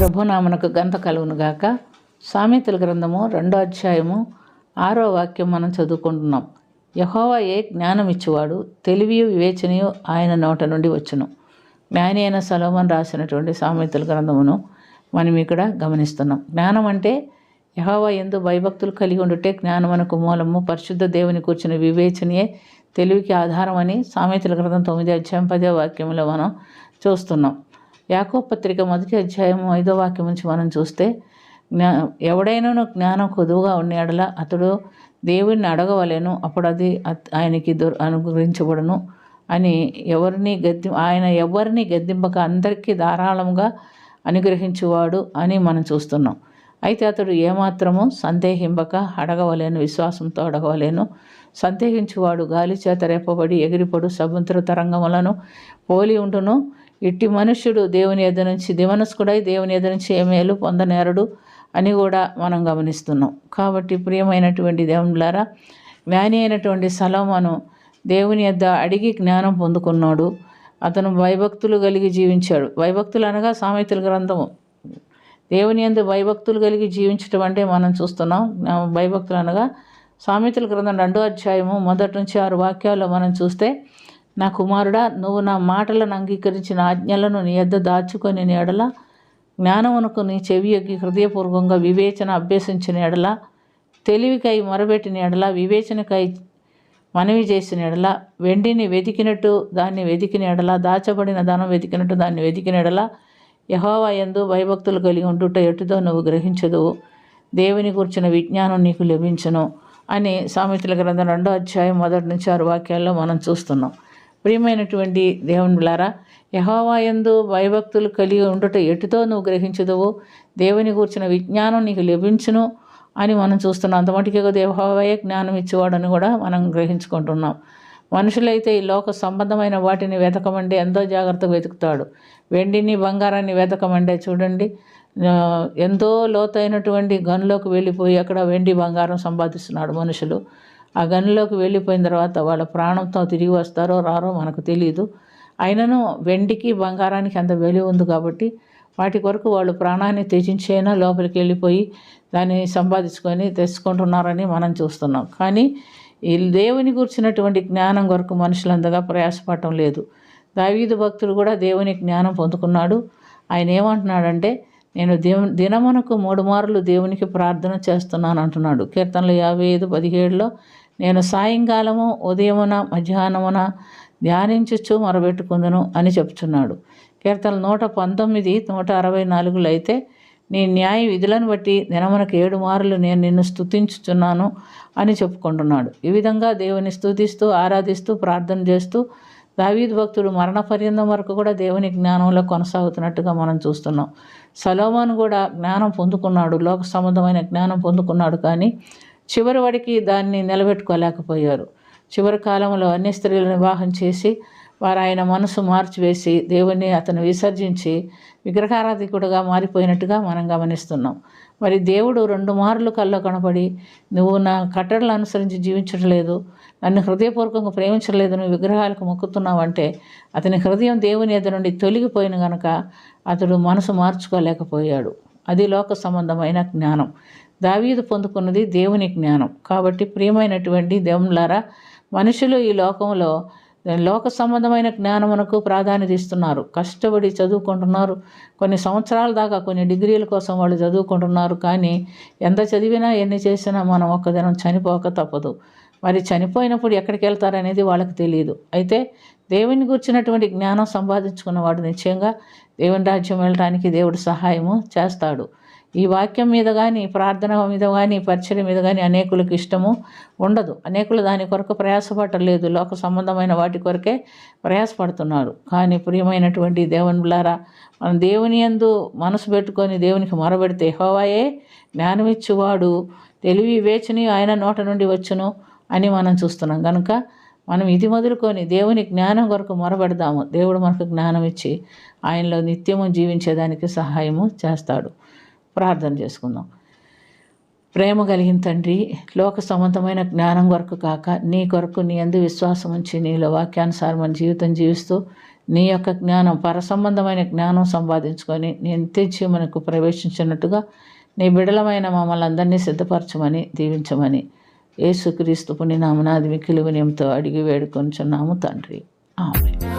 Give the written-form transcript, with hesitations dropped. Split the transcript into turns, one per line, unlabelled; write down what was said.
ప్రభునామనకు ఘనత కలుగునుగాక. సామెతల గ్రంథము 2వ అధ్యాయము 6వ వాక్యం మనం చదువుకుంటున్నాం. యెహోవాయే జ్ఞానం ఇచ్చువాడు, తెలివియు వివేచనయు ఆయన నోట నుండి వచ్చును. జ్ఞాని అయిన సొలొమోను రాసినటువంటి సామెతల గ్రంథమును మనం ఇక్కడ గమనిస్తున్నాం. జ్ఞానం అంటే యెహోవా యందు భయభక్తులు కలిగి ఉండుటే జ్ఞానమునకు మూలము, పరిశుద్ధ దేవుని కూర్చుని వివేచనయే తెలివికి ఆధారం అని సామెతల గ్రంథం 9వ అధ్యాయం 10వ వాక్యంలో మనం చూస్తున్నాం. యాకోబు పత్రిక 1వ అధ్యాయం 5వ వాక్యం నుంచి మనం చూస్తే, ఎవడైనాను జ్ఞానం కొదువుగా ఉన్న ఎడల అతడు దేవుణ్ణి అడగవలేను, అప్పుడు అది ఆయనకి అనుగ్రహించబడును అని ఆయన ఎవరిని గద్దింపక అందరికీ ధారాళంగా అనుగ్రహించువాడు అని మనం చూస్తున్నాం. అయితే అతడు ఏమాత్రము సందేహింపక అడగవలేను, విశ్వాసంతో అడగవలేను. సందేహించువాడు గాలి చేత రేపబడి ఎగిరిపడు సముద్ర తరంగములను పోలి ఉండును. ఇట్టి మనుష్యుడు దేవుని ఎద్ద నుంచి దివనస్కుడై దేవుని ఎద్ద నుంచి ఏ మేలు పొందనేరడు అని కూడా మనం గమనిస్తున్నాం. కాబట్టి ప్రియమైనటువంటి దేవునులారా, జ్ఞాని అయినటువంటి సొలొమోను దేవుని యొద్ద అడిగి జ్ఞానం పొందుకున్నాడు. అతను భయభక్తులు కలిగి జీవించాడు. భయభక్తులు అనగా సామెతల గ్రంథము దేవుని యందు భయభక్తులు కలిగి జీవించటం అంటే మనం చూస్తున్నాం. భయభక్తులు అనగా సామెతల గ్రంథం 2వ అధ్యాయము 1 నుంచి 6 వాక్యాల్లో మనం చూస్తే, నా కుమారుడా, నువ్వు నా మాటలను అంగీకరించిన ఆజ్ఞలను నీ యొద్ద దాచుకొని ఎడల, జ్ఞానమునకు నీ చెవి ఎగ్గి హృదయపూర్వకంగా వివేచన అభ్యసించిన ఎడల, తెలివికై మొరబెట్టిన ఎడల, వివేచనకై మనవి చేసిన ఎడల, వెండిని వెతికినట్టు దాన్ని వెతికిన ఎడల, దాచబడిన ధనం వెతికినట్టు దాన్ని వెతికిన ఎడల, యెహోవా యందు భయభక్తులు కలిగి ఉండుట ఎటుదో నువ్వు గ్రహించదువు, దేవుని కూర్చున్న విజ్ఞానం నీకు లభించును అని సామెతల గ్రంథం 2వ అధ్యాయం 1 నుంచి 6 వాక్యాల్లో మనం చూస్తున్నాం. ప్రియమైనటువంటి దేవునులారా, యెహోవా యందు భయభక్తులు కలిగి ఉండుట ఎటుతో నువ్వు గ్రహించదువు, దేవుని కూర్చున్న విజ్ఞానం నీకు లభించును అని మనం చూస్తున్నాం. అంతమటికే యెహోవాయే జ్ఞానం ఇచ్చేవాడని కూడా మనం గ్రహించుకుంటున్నాం. మనుషులైతే ఈ లోక సంబంధమైన వాటిని వెతకమంటే ఎంతో జాగ్రత్తగా వెతుకుతాడు. వెండిని బంగారాన్ని వెతకమంటే చూడండి, ఎంతో లోతైనటువంటి గనులోకి వెళ్ళిపోయి అక్కడ వెండి బంగారం సంపాదిస్తున్నాడు మనుషులు. ఆ గనులోకి వెళ్ళిపోయిన తర్వాత వాళ్ళ ప్రాణంతో తిరిగి వస్తారో రారో మనకు తెలియదు. అయినను వెండికి బంగారానికి అంత విలువ ఉంది కాబట్టి వాటి కొరకు వాళ్ళు ప్రాణాన్ని త్యజించైనా లోపలికి వెళ్ళిపోయి దాన్ని సంపాదించుకొని తెచ్చుకుంటున్నారని మనం చూస్తున్నాం. కానీ ఈ దేవుని గురించినటువంటి జ్ఞానం కొరకు మనుషులంతగా ప్రయాసపడటం లేదు. దావీదు భక్తుడు కూడా దేవుని జ్ఞానం పొందుకున్నాడు. ఆయన ఏమంటున్నాడంటే, నేను దినమునకు 3 మార్లు దేవునికి ప్రార్థన చేస్తున్నాను అంటున్నాడు. కీర్తనలు 55:17లో, నేను సాయంకాలము, ఉదయమున, మధ్యాహ్నమున ధ్యానించుచు మొరబెట్టుకుందును అని చెప్తున్నాడు. కీర్తనలు 119, 164లో అయితే, నీ న్యాయ విధులను బట్టి దినమునకు 7 మార్లు నేను నిన్ను స్తుతించుచున్నాను అని చెప్పుకుంటున్నాడు. ఈ విధంగా దేవుని స్తుతిస్తూ ఆరాధిస్తూ ప్రార్థన చేస్తూ దావీదు భక్తుడు మరణ పర్యంతం వరకు కూడా దేవుని జ్ఞానంలో కొనసాగుతున్నట్టుగా మనం చూస్తున్నాం. సొలొమోను కూడా జ్ఞానం పొందుకున్నాడు, లోక సంబంధమైన జ్ఞానం పొందుకున్నాడు. కానీ చివరి వాడికి దాన్ని నిలబెట్టుకోలేకపోయారు. చివరి కాలంలో అన్య స్త్రీలను వివాహం చేసి వారు ఆయన మనసు మార్చివేసి దేవుణ్ణి అతను విసర్జించి విగ్రహారాధికుడుగా మారిపోయినట్టుగా మనం గమనిస్తున్నాం. మరి దేవుడు 2 మార్లు కల్లో కనపడి, నువ్వు నా కట్టడలు అనుసరించి జీవించట్లేదు, నన్ను హృదయపూర్వకంగా ప్రేమించలేదు, నువ్వు విగ్రహాలకు మొక్కుతున్నావంటే అతని హృదయం దేవుని ఎదురు నుండి తొలగిపోయిన గనక అతడు మనసు మార్చుకోలేకపోయాడు. అది లోక సంబంధమైన జ్ఞానం. దావీదు పొందుకున్నది దేవుని జ్ఞానం. కాబట్టి ప్రియమైనటువంటి దేవునులారా, మనుషులు ఈ లోకంలో లోక సంబంధమైన జ్ఞానమునకు ప్రాధాన్యత ఇస్తున్నారు. కష్టపడి చదువుకుంటున్నారు. కొన్ని సంవత్సరాల దాకా కొన్ని డిగ్రీల కోసం వాళ్ళు చదువుకుంటున్నారు. కానీ ఎంత చదివినా ఎన్ని చేసినా మనం ఒక్కదినం చనిపోక తప్పదు. మరి చనిపోయినప్పుడు ఎక్కడికి వెళ్తారనేది వాళ్ళకి తెలియదు. అయితే దేవుని గురించినటువంటి జ్ఞానం సంపాదించుకున్నవాడు నిశ్చయంగా దేవుని రాజ్యం వెళ్ళడానికి దేవుడు సహాయము చేస్తాడు. ఈ వాక్యం మీద కానీ, ప్రార్థన మీద కానీ, పరిచర్య మీద కానీ అనేకులకు ఇష్టము ఉండదు. అనేకులు దాని కొరకు ప్రయాసపడలేదు, లోక సంబంధమైన వాటి కొరకే ప్రయాసపడుతున్నారు. కానీ ప్రియమైనటువంటి దేవునులారా, మనం దేవుని యందు మనసు పెట్టుకొని దేవునికి మొరబెడితే యెహోవాయే జ్ఞానమిచ్చువాడు, తెలివి వివేచని ఆయన నోట నుండి వచ్చును అని మనం చూస్తున్నాం. కనుక మనం ఇది మొదలుకొని దేవుని జ్ఞానం కొరకు మొరబెడదాము. దేవుడు మనకు జ్ఞానం ఇచ్చి ఆయనలో నిత్యము జీవించేదానికి సహాయము చేస్తాడు. ప్రార్థన చేసుకుందాం. ప్రేమ కలిగిన తండ్రి, లోక సంబంధమైన జ్ఞానం కొరకు కాక నీ కొరకు నీ యందు విశ్వాసం ఉంచి నీలో వాక్యానుసారమైన జీవితం జీవిస్తూ నీ యొక్క జ్ఞానం, పరసంబంధమైన జ్ఞానం సంపాదించుకొని నీ నిత్యజీవమునకు ప్రవేశించినట్టుగా నీ బిడలమైన మమ్మల్ని అందరినీ సిద్ధపరచమని దీవించమని యేసుక్రీస్తు పుణ్యనామమున మిక్కిలి వినయంతో అడిగి వేడుకొనుచున్నాము తండ్రి. ఆమేన్.